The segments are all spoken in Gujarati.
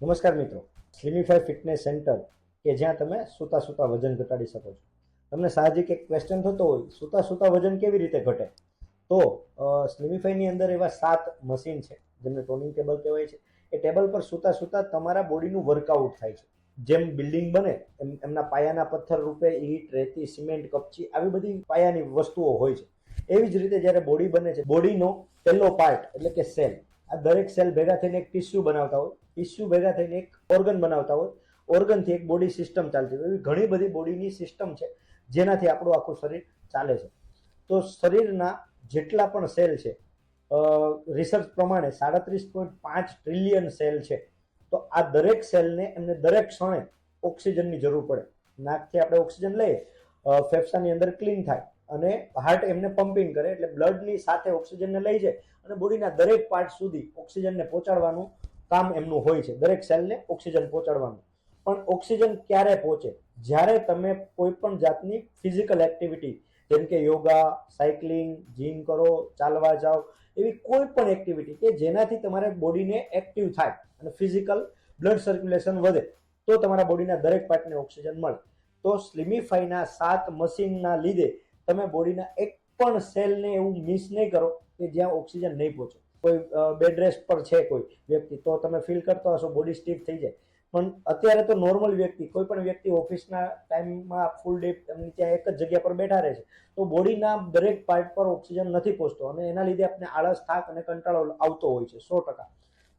નમસ્કાર મિત્રો, સ્લિમિફાઈ ફિટનેસ સેન્ટર કે જ્યાં તમે સૂતા સૂતા વજન ઘટાડી શકો છો. તમને સાહજિક એક ક્વેશ્ચન થતો હોય, સૂતા સૂતા વજન કેવી રીતે ઘટે? તો સ્લિમિફાઈની અંદર એવા 7 મશીન છે જેમને ટોનિંગ ટેબલ કહેવાય છે. એ ટેબલ પર સૂતા સૂતા તમારા બોડીનું વર્કઆઉટ થાય છે. જેમ બિલ્ડિંગ બને એમ એમના પાયાના પથ્થર રૂપે ઈંટ, રેતી, સિમેન્ટ, કપચી આવી બધી પાયાની વસ્તુઓ હોય છે. એવી જ રીતે જ્યારે બોડી બને છે, બોડીનો પહેલો પાર્ટ એટલે કે સેલ, આ દરેક સેલ ભેગા થઈને એક ટીસ્યુ બનાવતા હોય, ટીસ્યુ ભેગા થઈને એક ઓર્ગન બનાવતા હોય, ઓર્ગનથી એક બોડી સિસ્ટમ ચાલતી હોય. એવી ઘણી બધી બોડીની સિસ્ટમ છે જેનાથી આપણું આખું શરીર ચાલે છે. તો શરીરના જેટલા પણ સેલ છે, રિસર્ચ પ્રમાણે 37.5 ટ્રિલિયન સેલ છે. તો આ દરેક સેલને એમને દરેક ક્ષણે ઓક્સિજનની જરૂર પડે. નાકથી આપણે ઓક્સિજન લઈએ, ફેફસાની અંદર ક્લીન થાય અને હાર્ટ એમને પમ્પિંગ કરે, એટલે બ્લડની સાથે ઓક્સિજનને લઈ જાય અને બોડીના દરેક પાર્ટ સુધી ઓક્સિજનને પહોંચાડવાનું કામ એમનું હોય છે. દરેક સેલને ઓક્સિજન પહોંચાડવાનું. પણ ઓક્સિજન ક્યારે પહોંચે? જ્યારે તમે કોઈ પણ જાતની ફિઝિકલ એક્ટિવિટી જેમ કે યોગા, સાયકલિંગ, જીમ કરો, ચાલવા જાઓ, એવી કોઈ પણ એક્ટિવિટી કે જેનાથી તમારે બોડીને એક્ટિવ થાય અને ફિઝિકલ બ્લડ સર્ક્યુલેશન વધે, તો તમારા બોડીના દરેક પાર્ટને ઓક્સિજન મળે. તો સ્લિમિફાઈના 7 મશીનના લીધે તમે બોડીના એક પણ સેલને એવું મિસ નહીં કરો કે જ્યાં ઓક્સિજન નહીં પહોંચે. કોઈ બેડ રેસ્ટ પર છે કોઈ વ્યક્તિ, તો તમે ફીલ કરતો હશો બોડી સ્ટીફ થઈ જાય. પણ અત્યારે તો નોર્મલ વ્યક્તિ, કોઈ પણ વ્યક્તિ ઓફિસના ટાઈમમાં ફૂલ ડે એમની ત્યાં એક જ જગ્યા પર બેઠા રહે છે, તો બોડીના દરેક પાર્ટ પર ઓક્સિજન નથી પહોંચતો અને એના લીધે આપણે આળસ, થાક અને કંટાળો આવતો હોય છે 100%.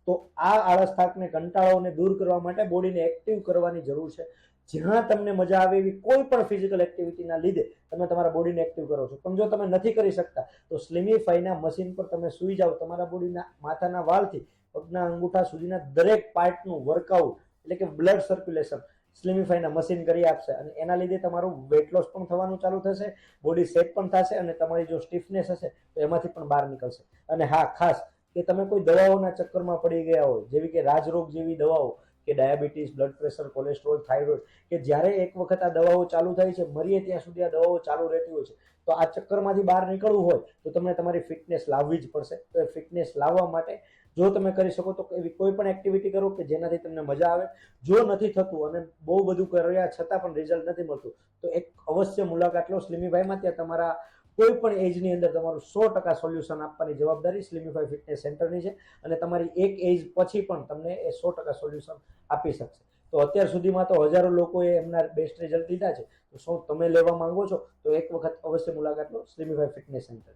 તો આ આળસ, થાક અને કંટાળોને દૂર કરવા માટે બોડીને એક્ટિવ કરવાની જરૂર છે. જ્યાં તમને મજા આવે એવી કોઈ પણ ફિઝિકલ એક્ટિવિટીના લીધે તમે તમારા બોડીને એક્ટિવ કરો છો. પણ જો તમે નથી કરી શકતા તો સ્લિમિફાઈના મશીન પર તમે સૂઈ જાઓ. તમારા બોડીના માથાના વાળથી પગના અંગૂઠા સુધીના દરેક પાર્ટનું વર્કઆઉટ એટલે કે બ્લડ સર્ક્યુલેશન સ્લિમિફાઈના મશીન કરી આપશે અને એના લીધે તમારું વેટ લોસ પણ થવાનું ચાલુ થશે, બોડી સેટ પણ થશે અને તમારી જો સ્ટીફનેસ હશે તો એમાંથી પણ બહાર નીકળશે. અને હા, ખાસ કે તમે કોઈ દવાઓના ચક્કરમાં પડી ગયા હોય, જેવી કે રાજરોગ જેવી દવાઓ કે diabetes, blood pressure, cholesterol, thyroid, કે જ્યારે એક વખત આ દવાઓ ચાલુ થાય છે, મરીએ ત્યાં સુધી આ દવાઓ ચાલુ રહેતી હોય છે. તો આ ચક્કરમાંથી બહાર નીકળવું હોય તો તમને તમારી ફિટનેસ લાવવી જ પડશે. તો એ ફિટનેસ લાવવા માટે જો તમે કરી શકો તો એવી કોઈ પણ એક્ટિવિટી કરો કે જેનાથી તમને મજા આવે. જો નથી થતું અને બહુ બધું કર્યા છતાં પણ રિઝલ્ટ નથી મળતું, તો એક અવશ્ય મુલાકાત લો સ્લિમિફાઈમાં. ત્યાં તમારા કોઈ પણ એજની અંદર તમારું 100% સોલ્યુશન આપવાની જવાબદારી સ્લિમિફાઈ ફિટનેસ સેન્ટરની છે અને તમારી એક એજ પછી પણ તમને એ 100% સોલ્યુશન આપી શકશે. તો અત્યાર સુધીમાં તો હજારો લોકોએ એમના બેસ્ટ રિઝલ્ટ લીધા છે. તો શું તમે લેવા માંગો છો? તો એક વખત અવશ્ય મુલાકાત લો સ્લિમિફાઈ ફિટનેસ સેન્ટર.